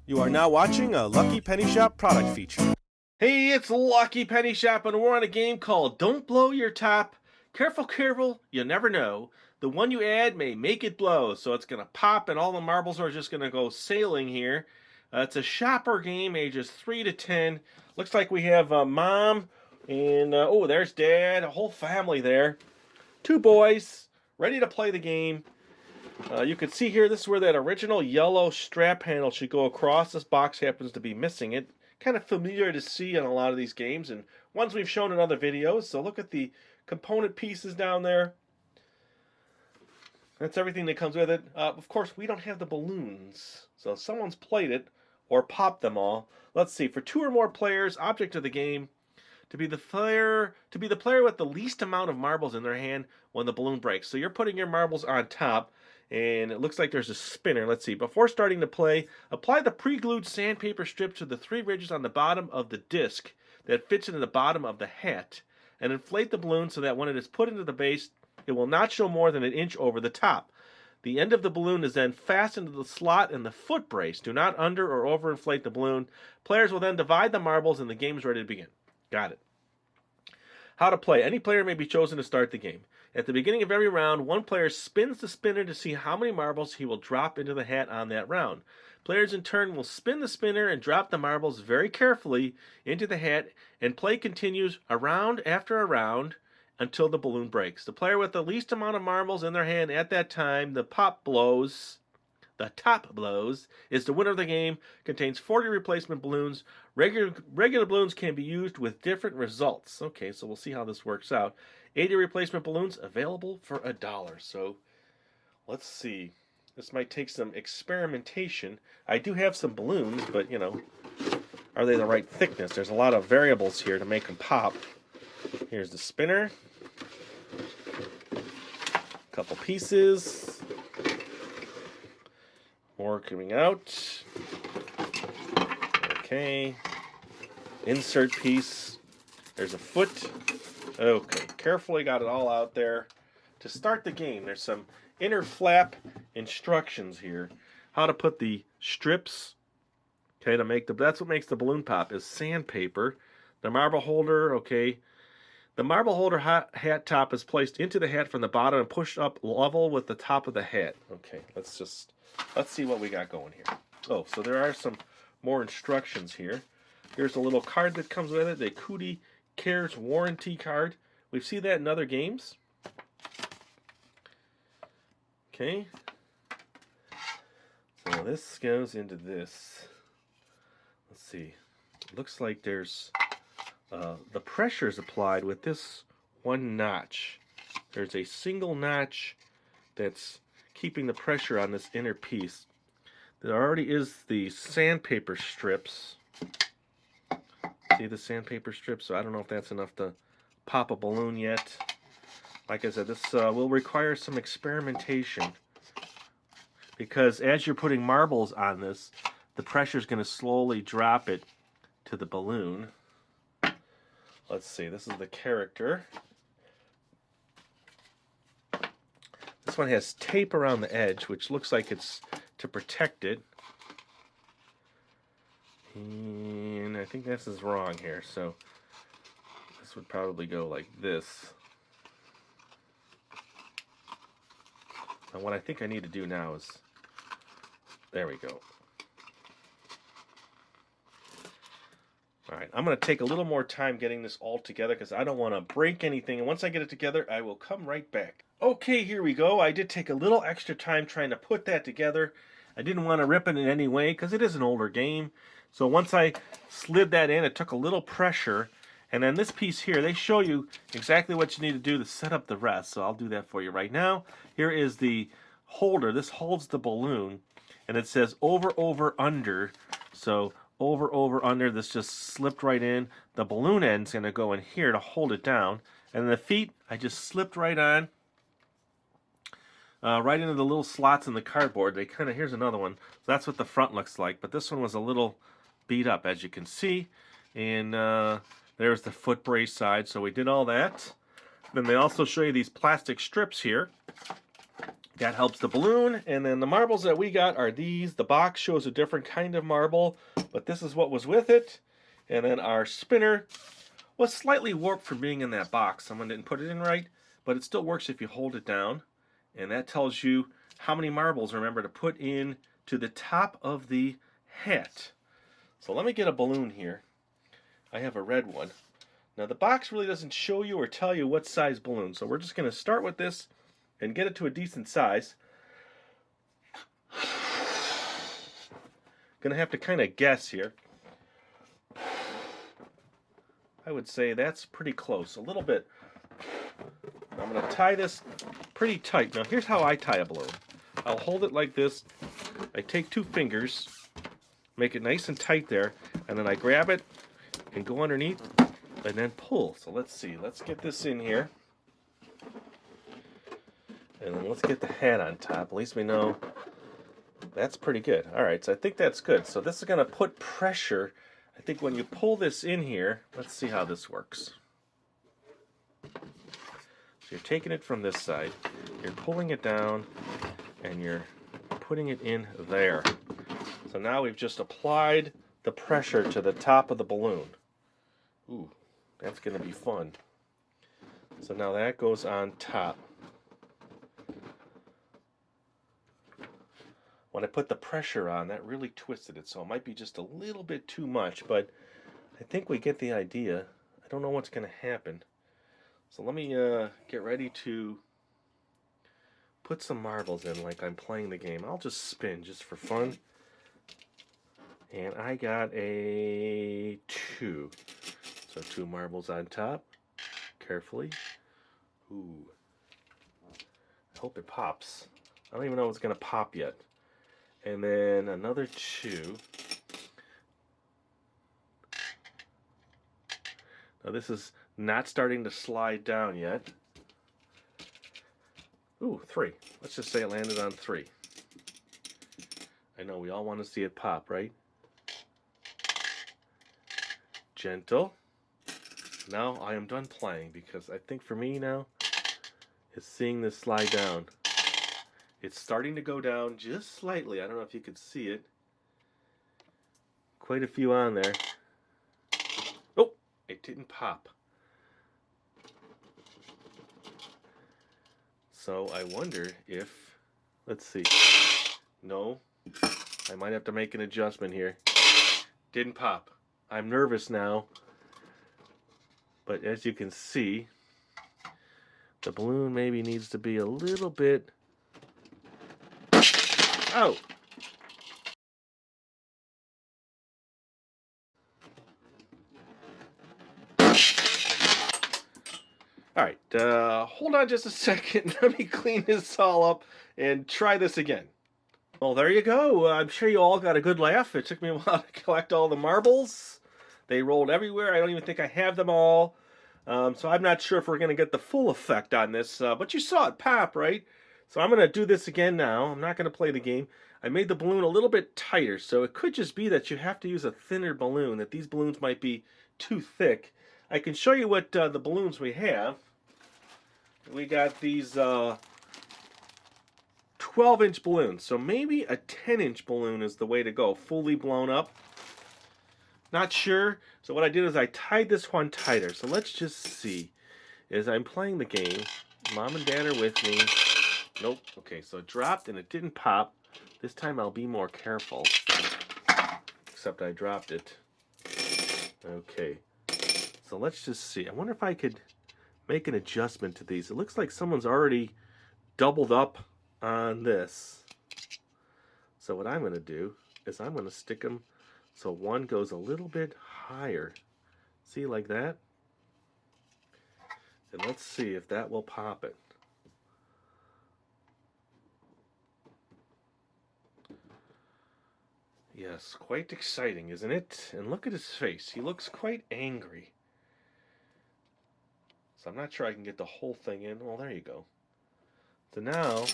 You are now watching a Lucky Penny Shop product feature. Hey, it's Lucky Penny Shop, and we're on a game called Don't Blow Your Top. Careful, careful, you never know. The one you add may make it blow, so it's going to pop and all the marbles are just going to go sailing here. It's a Shopper game, ages 3 to 10. Looks like we have Mom and, oh, there's Dad, a whole family there. 2 boys, ready to play the game. You can see here, this is where that original yellow strap handle should go across. This box happens to be missing it. Kind of familiar to see on a lot of these games, and ones we've shown in other videos. So look at the component pieces down there. That's everything that comes with it. Of course, we don't have the balloons, so someone's played it or popped them all. Let's see, for 2 or more players, object of the game, to be the player with the least amount of marbles in their hand when the balloon breaks. So you're putting your marbles on top, and it looks like there's a spinner. Let's see. Before starting to play, apply the pre-glued sandpaper strip to the 3 ridges on the bottom of the disc that fits into the bottom of the hat, and inflate the balloon so that when it is put into the base, it will not show more than 1 inch over the top. The end of the balloon is then fastened to the slot in the foot brace. Do not under or overinflate the balloon. Players will then divide the marbles, and the game is ready to begin. Got it. How to play. Any player may be chosen to start the game. At the beginning of every round, one player spins the spinner to see how many marbles he will drop into the hat on that round. Players in turn will spin the spinner and drop the marbles very carefully into the hat, and play continues a round after a round until the balloon breaks. The player with the least amount of marbles in their hand at that time, the top blows, is the winner of the game. Contains 40 replacement balloons. Regular balloons can be used with different results. Okay, so we'll see how this works out. 80 replacement balloons available for $1. So let's see. This might take some experimentation. I do have some balloons, but you know, are they the right thickness? There's a lot of variables here to make them pop. Here's the spinner. A couple pieces. More coming out. Okay. Insert piece. There's a foot. Okay, carefully got it all out there. To start the game, there's some inner flap instructions here. How to put the strips, okay, to make that's what makes the balloon pop, is sandpaper. The marble holder, okay. The marble holder hat top is placed into the hat from the bottom and pushed up level with the top of the hat. Okay, let's see what we got going here. Oh, so there are some more instructions here. Here's a little card that comes with it, the Cootie Cares warranty card. We've seen that in other games. Okay. So this goes into this. Let's see. It looks like there's the pressure is applied with this one notch. There's a single notch that's keeping the pressure on this inner piece. There already is the sandpaper strips. See the sandpaper strips? So I don't know if that's enough to pop a balloon yet. Like I said, this will require some experimentation, because as you're putting marbles on this, the pressure is going to slowly drop it to the balloon. Let's see, this is the character. This one has tape around the edge, which looks like it's to protect it. And I think this is wrong here, so this would probably go like this. And what I think I need to do now is, there we go. Alright, I'm going to take a little more time getting this all together because I don't want to break anything. And once I get it together, I will come right back. Okay, here we go. I did take a little extra time trying to put that together. I didn't want to rip it in any way because it is an older game. So once I slid that in, it took a little pressure. And then this piece here, they show you exactly what you need to do to set up the rest. So I'll do that for you right now. Here is the holder. This holds the balloon. And it says over, over, under. So over, over, under. This just slipped right in. The balloon end's going to go in here to hold it down. And the feet, I just slipped right on. Right into the little slots in the cardboard. They kind of, here's another one. So that's what the front looks like. But this one was a little beat up, as you can see. And there's the foot brace side. So we did all that. Then they also show you these plastic strips here That helps the balloon. And then the marbles that we got are these. The box shows a different kind of marble, but this is what was with it. And then our spinner was slightly warped from being in that box. Someone didn't put it in right, but it still works if you hold it down. And that tells you how many marbles, remember, to put in to the top of the hat. So let me get a balloon here. I have a red one. Now the box really doesn't show you or tell you what size balloon, so we're just going to start with this and get it to a decent size. Gonna have to kind of guess here. I would say that's pretty close, a little bit. I'm gonna tie this pretty tight. Now here's how I tie a balloon. I'll hold it like this. I take 2 fingers, make it nice and tight there, and then I grab it and go underneath and then pull. So let's see, let's get this in here. And then let's get the hat on top. At least we know that's pretty good. Alright, so I think that's good. So this is going to put pressure. I think when you pull this in here, let's see how this works. So you're taking it from this side, you're pulling it down, and you're putting it in there. So now we've just applied the pressure to the top of the balloon. Ooh, that's going to be fun. So now that goes on top. When I put the pressure on, that really twisted it, so it might be just a little bit too much, but I think we get the idea. I don't know what's going to happen. So let me get ready to put some marbles in like I'm playing the game. I'll just spin just for fun. And I got a 2. So 2 marbles on top. Carefully. Ooh. I hope it pops. I don't even know if it's going to pop yet. And then another 2. Now this is not starting to slide down yet. Ooh, 3. Let's just say it landed on 3. I know we all want to see it pop, right? Gentle. Now I am done playing because I think for me now is seeing this slide down. It's starting to go down just slightly. I don't know if you could see it. Quite a few on there. Oh, it didn't pop. So I wonder if, let's see. No, I might have to make an adjustment here. Didn't pop. I'm nervous now. But as you can see, the balloon maybe needs to be a little bit. Oh! Alright, hold on just a second. Let me clean this all up and try this again. Well, there you go. I'm sure you all got a good laugh. It took me a while to collect all the marbles. They rolled everywhere. I don't even think I have them all. So I'm not sure if we're going to get the full effect on this. But you saw it pop, right? So I'm going to do this again now. I'm not going to play the game. I made the balloon a little bit tighter, so it could just be that you have to use a thinner balloon, that these balloons might be too thick. I can show you what the balloons we have. We got these 12-inch balloons, so maybe a 10-inch balloon is the way to go, fully blown up. Not sure, so what I did is I tied this one tighter. So let's just see. As I'm playing the game, Mom and Dad are with me. Nope. Okay, so it dropped and it didn't pop. This time I'll be more careful. Except I dropped it. Okay. So let's just see. I wonder if I could make an adjustment to these. It looks like someone's already doubled up on this. So what I'm going to do is I'm going to stick them so one goes a little bit higher. See, like that? And let's see if that will pop it. Yes, quite exciting, isn't it? And look at his face. He looks quite angry. So I'm not sure I can get the whole thing in. Well, there you go. So now,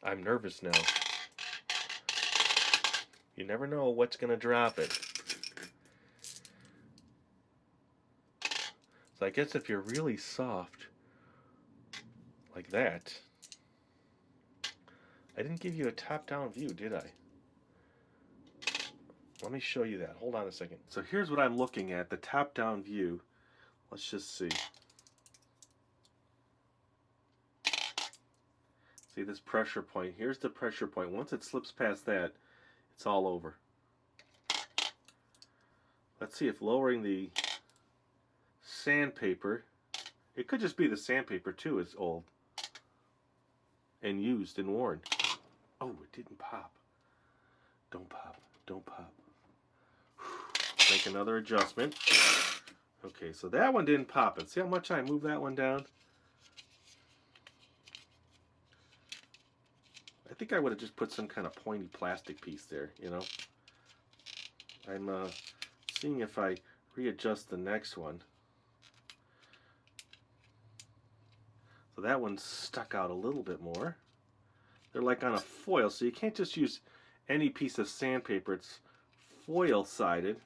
I'm nervous now. You never know what's going to drop it. So I guess if you're really soft, like that. I didn't give you a top-down view, did I? Let me show you that. Hold on a second. So here's what I'm looking at, the top-down view. Let's just see. See this pressure point? Here's the pressure point. Once it slips past that, it's all over. Let's see if lowering the sandpaper, it could just be the sandpaper too is old and used and worn. Oh, it didn't pop. Don't pop. Don't pop. Make another adjustment. Okay, so that one didn't pop. And see how much I moved that one down? I think I would have just put some kind of pointy plastic piece there, you know. I'm seeing if I readjust the next one. So that one's stuck out a little bit more. They're like on a foil, so you can't just use any piece of sandpaper. It's foil-sided.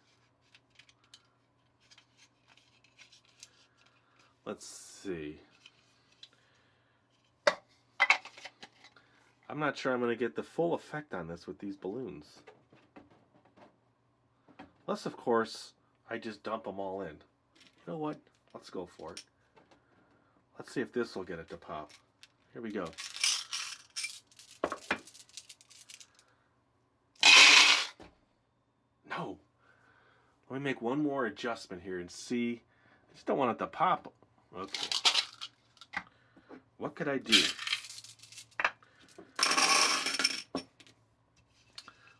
Let's see. I'm not sure I'm going to get the full effect on this with these balloons. Unless, of course, I just dump them all in. You know what? Let's go for it. Let's see if this will get it to pop. Here we go. No. Let me make one more adjustment here and see. I just don't want it to pop. Okay. What could I do?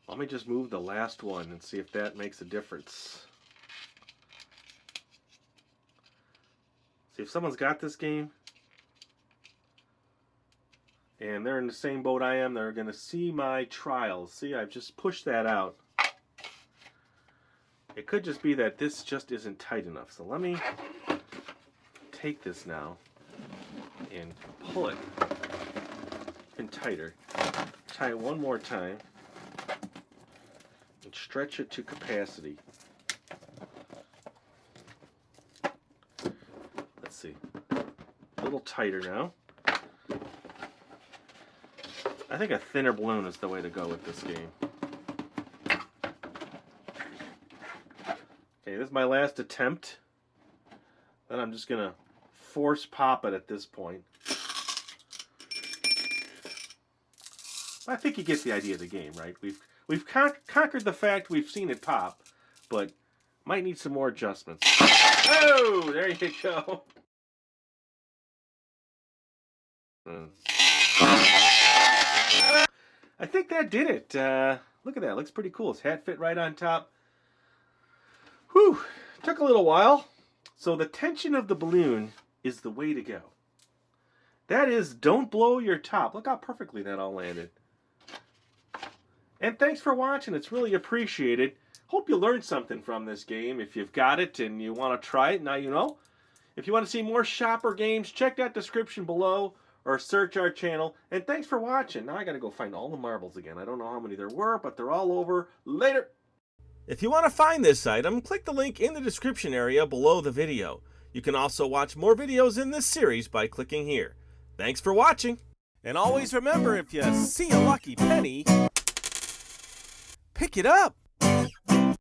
Let me just move the last one and see if that makes a difference. See if someone's got this game and they're in the same boat I am, they're going to see my trials. See, I've just pushed that out. It could just be that this just isn't tight enough. So let me take this now and pull it in tighter. Tie it one more time. And stretch it to capacity. Let's see. A little tighter now. I think a thinner balloon is the way to go with this game. Okay, this is my last attempt. Then I'm just gonna force pop it at this point. I think you get the idea of the game, right? We've conquered the fact we've seen it pop, but might need some more adjustments. Oh, there you go. I think that did it. Look at that. Looks pretty cool. His hat fit right on top. Whew. Took a little while. So the tension of the balloon is the way to go. That is, don't blow your top. Look how perfectly that all landed. And thanks for watching. It's really appreciated. Hope you learned something from this game. If you've got it and you want to try it, now you know. If you want to see more Shopper games, check that description below or search our channel. And thanks for watching. Now I got to go find all the marbles again. I don't know how many there were, but they're all over. Later. If you want to find this item, click the link in the description area below the video. You can also watch more videos in this series by clicking here. Thanks for watching. And always remember, if you see a lucky penny, pick it up.